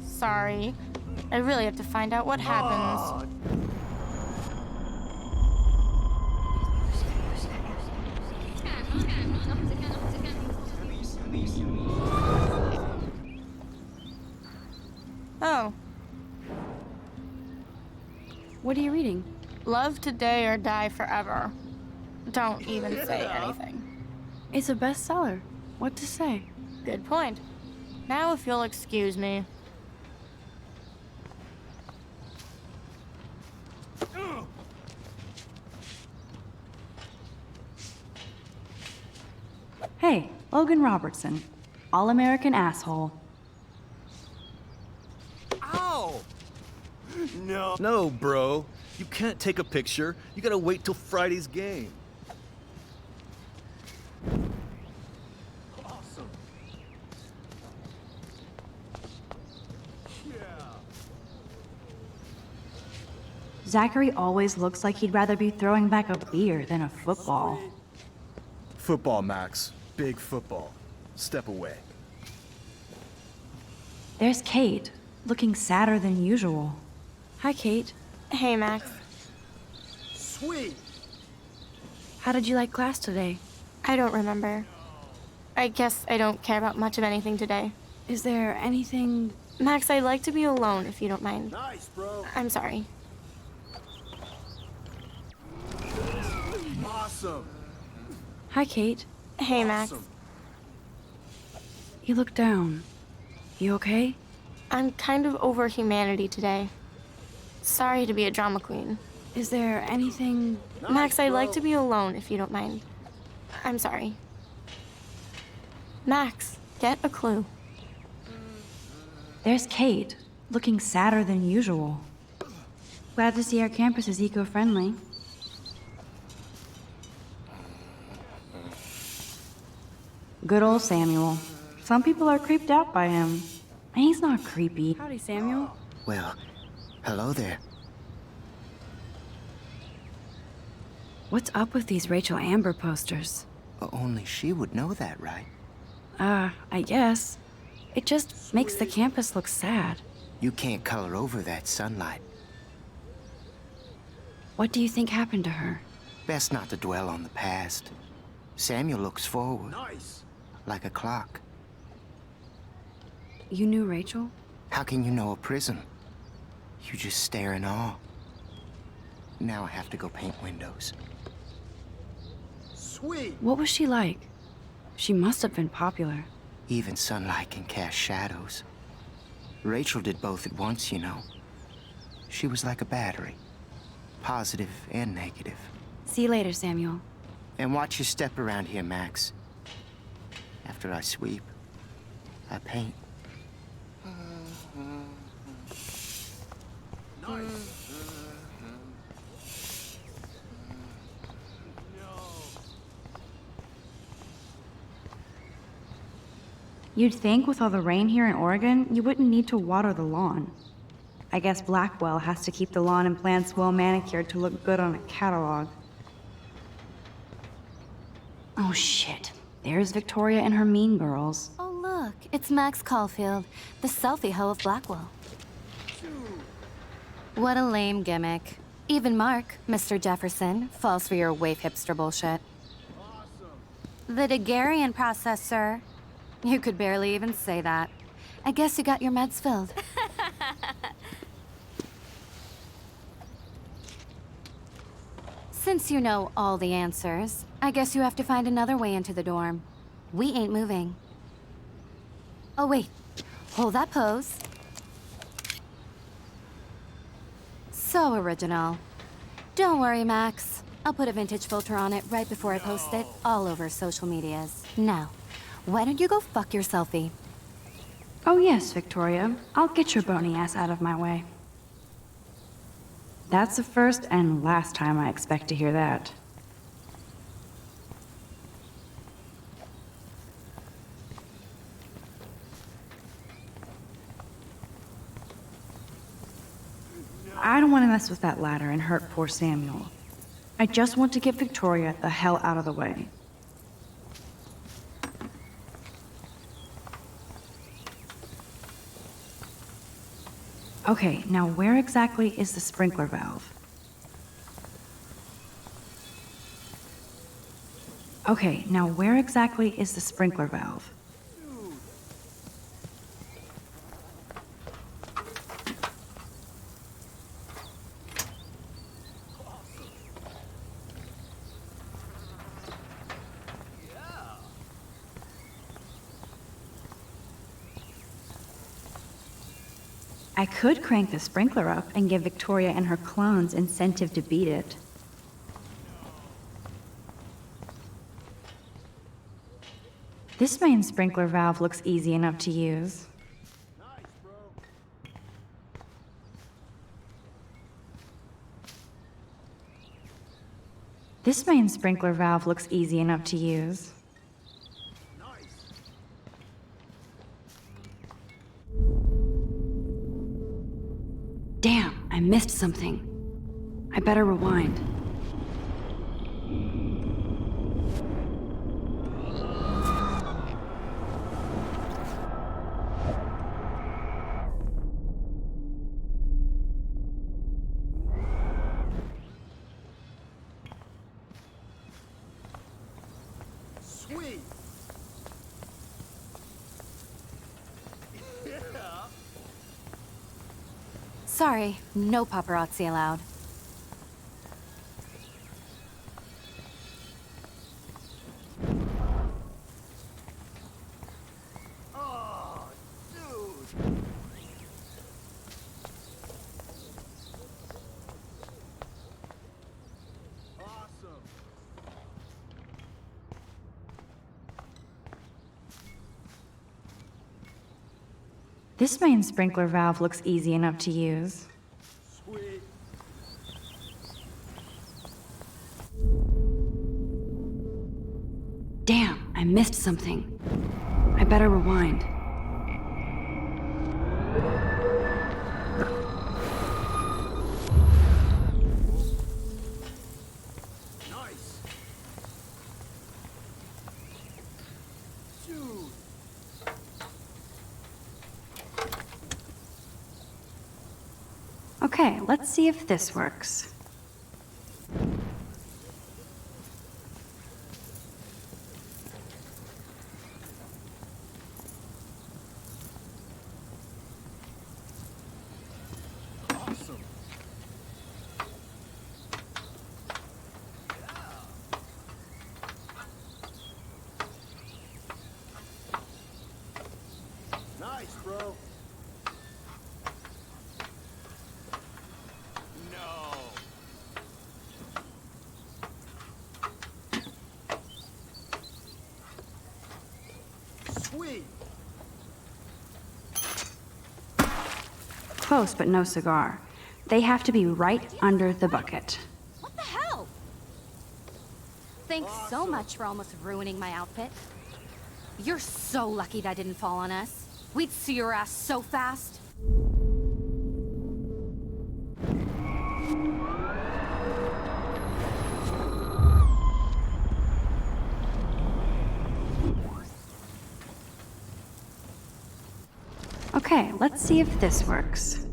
Sorry. I really have to find out what happens. Oh. What are you reading? Love Today or Die Forever. Don't even say anything. It's a bestseller. What to say? Good point. Now if you'll excuse me. Hey, Logan Robertson. All-American asshole. Ow! No. No, bro. You can't take a picture. You gotta wait till Friday's game. Awesome. Yeah. Zachary always looks like he'd rather be throwing back a beer than a football. Football, Max. Big football. Step away. There's Kate, looking sadder than usual. Hi, Kate. Hey, Max. Sweet. How did you like class today? I don't remember. I guess I don't care about much of anything today. Is there anything... Max, I'd like to be alone if you don't mind. Nice, bro. I'm sorry. Awesome. Hi, Kate. Hey, Max. Awesome. You look down. You okay? I'm kind of over humanity today. Sorry to be a drama queen. Is there anything... Max, I'd like to be alone if you don't mind. I'm sorry. Max. Get a clue. There's Kate, looking sadder than usual. Glad to see our campus is eco-friendly. Good old Samuel. Some people are creeped out by him. And he's not creepy. Howdy, Samuel. Well, hello there. What's up with these Rachel Amber posters? Only she would know that, right? I guess. It just makes the campus look sad. You can't color over that sunlight. What do you think happened to her? Best not to dwell on the past. Samuel looks forward. Nice. Like a clock. You knew Rachel? How can you know a prism? You just stare in awe. Now I have to go paint windows. Sweet. What was she like? She must have been popular. Even sunlight can cast shadows. Rachel did both at once, you know. She was like a battery. Positive and negative. See you later, Samuel. And watch your step around here, Max. After I sweep, I paint. Nice. You'd think with all the rain here in Oregon, you wouldn't need to water the lawn. I guess Blackwell has to keep the lawn and plants well manicured to look good on a catalog. Oh shit. There's Victoria and her mean girls. Oh, look, it's Max Caulfield, the selfie hoe of Blackwell. What a lame gimmick. Even Mark, Mr. Jefferson, falls for your waif hipster bullshit. The Daguerrean process, sir. You could barely even say that. I guess you got your meds filled. Since you know all the answers, I guess you have to find another way into the dorm. We ain't moving. Oh, wait. Hold that pose. So original. Don't worry, Max. I'll put a vintage filter on it right before I post it all over social medias. Now, why don't you go fuck your selfie? Oh yes, Victoria. I'll get your bony ass out of my way. That's the first and last time I expect to hear that. I don't want to mess with that ladder and hurt poor Samuel. I just want to get Victoria the hell out of the way. Okay, now where exactly is the sprinkler valve? Okay, now where exactly is the sprinkler valve? I could crank the sprinkler up and give Victoria and her clones incentive to beat it. This main sprinkler valve looks easy enough to use. This main sprinkler valve looks easy enough to use. Damn, I missed something. I better rewind. Sweet. Sorry, no paparazzi allowed. Oh, dude. Awesome. This main sprinkler valve looks easy enough to use. Sweet. Damn, I missed something. I better rewind. Nice. Dude. Okay, let's see if this works. Awesome. Nice, bro. No. Sweet. Close, but no cigar. They have to be right under the bucket. What the hell? Thanks so much for almost ruining my outfit. You're so lucky that didn't fall on us. We'd see your ass so fast. Okay, let's see if this works.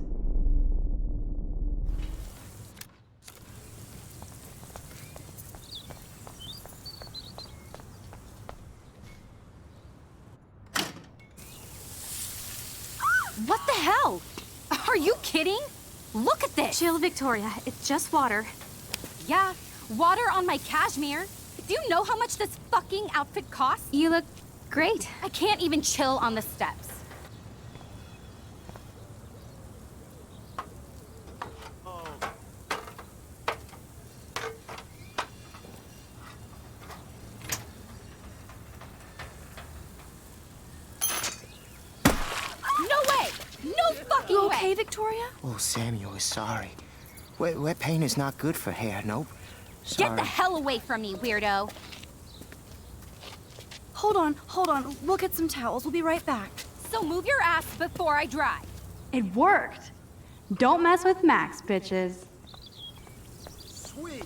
What the hell? Are you kidding? Look at this! Chill, Victoria. It's just water. Yeah, water on my cashmere. Do you know how much this fucking outfit costs? You look great. I can't even chill on the steps. No way! No fucking You way! okay, Victoria? Oh, Samuel is sorry. Wet paint is not good for hair, nope. Sorry. Get the hell away from me, weirdo! Hold on. We'll get some towels. We'll be right back. So move your ass before I dry. It worked! Don't mess with Max, bitches. Sweet.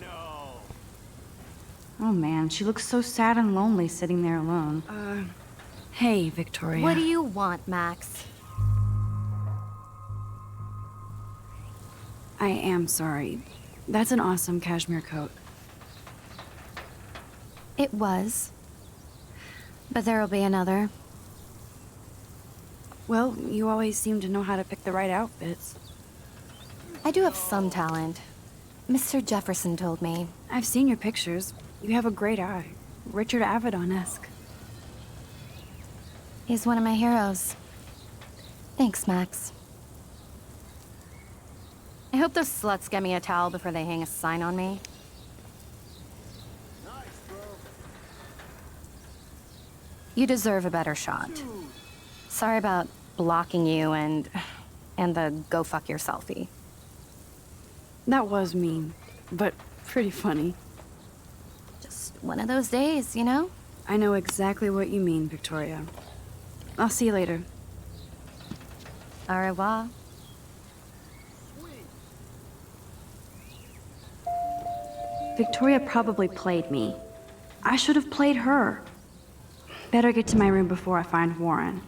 No. Oh man, she looks so sad and lonely sitting there alone. Hey, Victoria. What do you want, Max? I am sorry. That's an awesome cashmere coat. It was. But there'll be another. Well, you always seem to know how to pick the right outfits. I do have some talent. Mr. Jefferson told me. I've seen your pictures. You have a great eye. Richard Avedon-esque. He's one of my heroes. Thanks, Max. I hope those sluts get me a towel before they hang a sign on me. Nice, bro. You deserve a better shot. Sorry about blocking you and the go fuck your selfie. That was mean, but pretty funny. Just one of those days, you know? I know exactly what you mean, Victoria. I'll see you later. Au revoir. Victoria probably played me. I should have played her. Better get to my room before I find Warren.